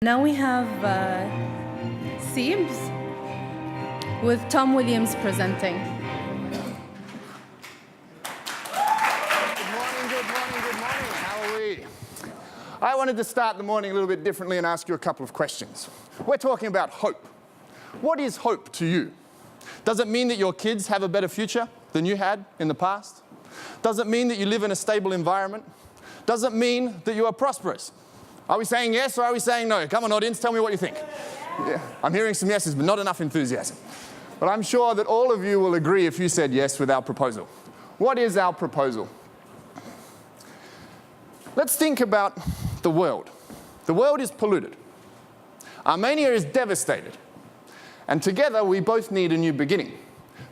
Now we have CEIBS with Tom Williams presenting. Good morning, good morning, good morning. How are we? I wanted to start the morning a little bit differently and ask you a couple of questions. We're talking about hope. What is hope to you? Does it mean that your kids have a better future than you had in the past? Does it mean that you live in a stable environment? Does it mean that you are prosperous? Are we saying yes or are we saying no? Come on, audience, tell me what you think. Yeah, I'm hearing some yeses, but not enough enthusiasm. But I'm sure that all of you will agree if you said yes with our proposal. What is our proposal? Let's think about the world. The world is polluted. Armenia is devastated. And together we both need a new beginning,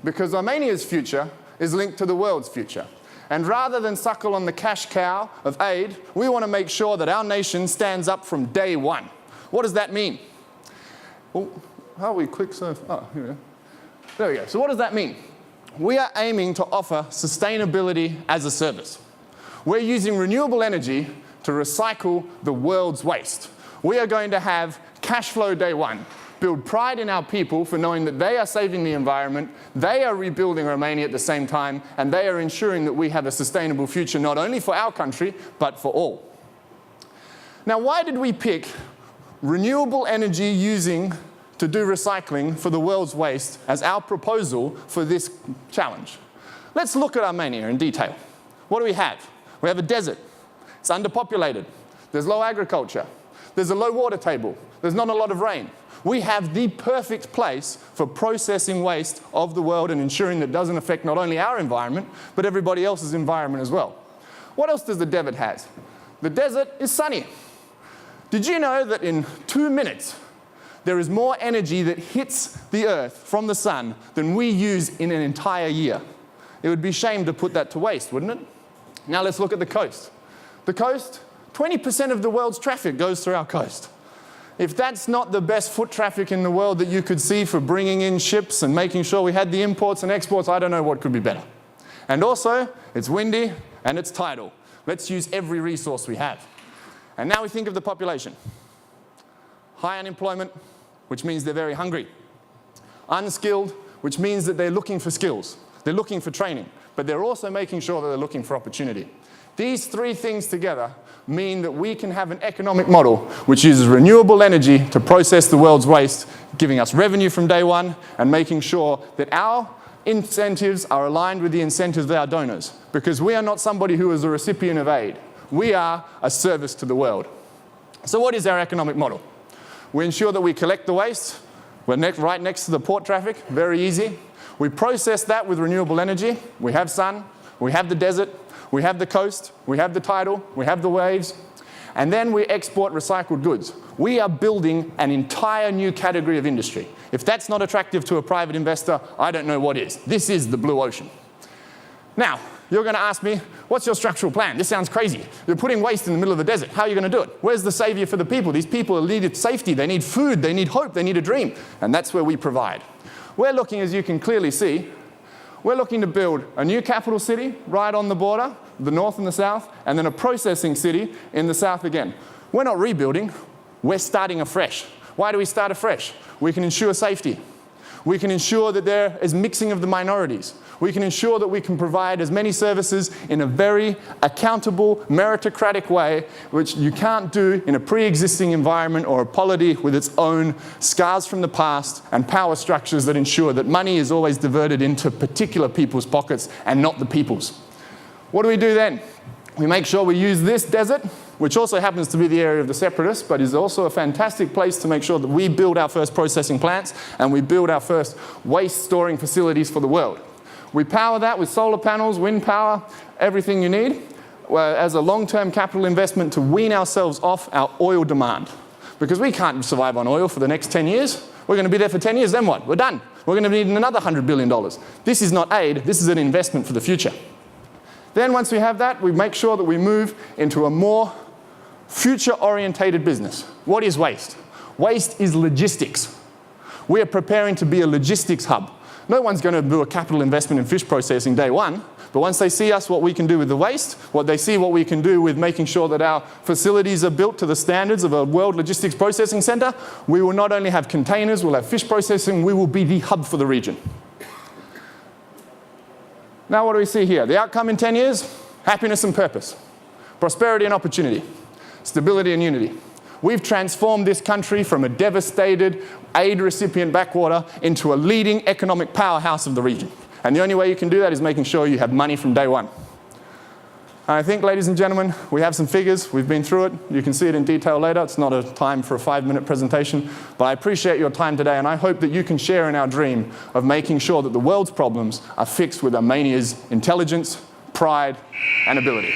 because Armenia's future is linked to the world's future. And rather than suckle on the cash cow of aid, we want to make sure that our nation stands up from day one. What does that mean? Well, how are we quick so far? Oh, here we go. There we go. So what does that mean? We are aiming to offer sustainability as a service. We're using renewable energy to recycle the world's waste. We are going to have cash flow day one. Build pride in our people for knowing that they are saving the environment, they are rebuilding Romania at the same time, and they are ensuring that we have a sustainable future not only for our country, but for all. Now, why did we pick renewable energy using to do recycling for the world's waste as our proposal for this challenge? Let's look at Armenia in detail. What do we have? We have a desert. It's underpopulated. There's low agriculture. There's a low water table. There's not a lot of rain. We have the perfect place for processing waste of the world and ensuring that it doesn't affect not only our environment, but everybody else's environment as well. What else does the desert have? The desert is sunny. Did you know that in 2 minutes, there is more energy that hits the earth from the sun than we use in an entire year? It would be a shame to put that to waste, wouldn't it? Now let's look at the coast. The coast, 20% of the world's traffic goes through our coast. If that's not the best foot traffic in the world that you could see for bringing in ships and making sure we had the imports and exports, I don't know what could be better. And also, it's windy and it's tidal. Let's use every resource we have. And now we think of the population. High unemployment, which means they're very hungry. Unskilled, which means that they're looking for skills. They're looking for training, but they're also making sure that they're looking for opportunity. These three things together mean that we can have an economic model which uses renewable energy to process the world's waste, giving us revenue from day one and making sure that our incentives are aligned with the incentives of our donors. Because we are not somebody who is a recipient of aid. We are a service to the world. So what is our economic model? We ensure that we collect the waste. We're right next to the port traffic, very easy. We process that with renewable energy. We have sun, we have the desert, we have the coast, we have the tidal, we have the waves, and then we export recycled goods. We are building an entire new category of industry. If that's not attractive to a private investor, I don't know what is. This is the blue ocean. Now, you're going to ask me, what's your structural plan? This sounds crazy. You're putting waste in the middle of the desert. How are you going to do it? Where's the savior for the people? These people need safety, they need food, they need hope, they need a dream. And that's where we provide. We're looking, as you can clearly see, we're looking to build a new capital city right on the border, the north and the south, and then a processing city in the south again. We're not rebuilding, we're starting afresh. Why do we start afresh? We can ensure safety. We can ensure that there is mixing of the minorities. We can ensure that we can provide as many services in a very accountable, meritocratic way, which you can't do in a pre-existing environment or a polity with its own scars from the past and power structures that ensure that money is always diverted into particular people's pockets and not the people's. What do we do then? We make sure we use this desert, which also happens to be the area of the separatists, but is also a fantastic place to make sure that we build our first processing plants and we build our first waste storing facilities for the world. We power that with solar panels, wind power, everything you need, as a long-term capital investment to wean ourselves off our oil demand. Because we can't survive on oil for the next 10 years. We're going to be there for 10 years, then what? We're done. We're going to need another $100 billion. This is not aid, this is an investment for the future. Then once we have that, we make sure that we move into a more future-orientated business. What is waste? Waste is logistics. We are preparing to be a logistics hub. No one's going to do a capital investment in fish processing day one, But once they see us, what we can do with the waste, what they see what we can do with making sure that our facilities are built to the standards of a world logistics processing center, we will not only have containers, we'll have fish processing, we will be the hub for the region. Now what do we see here? The outcome in 10 years? Happiness and purpose. Prosperity and opportunity. Stability and unity. We've transformed this country from a devastated aid recipient backwater into a leading economic powerhouse of the region. And the only way you can do that is making sure you have money from day one. And I think, ladies and gentlemen, we have some figures. We've been through it. You can see it in detail later. It's not a time for a 5-minute presentation. But I appreciate your time today, and I hope that you can share in our dream of making sure that the world's problems are fixed with Armenia's intelligence, pride, and ability.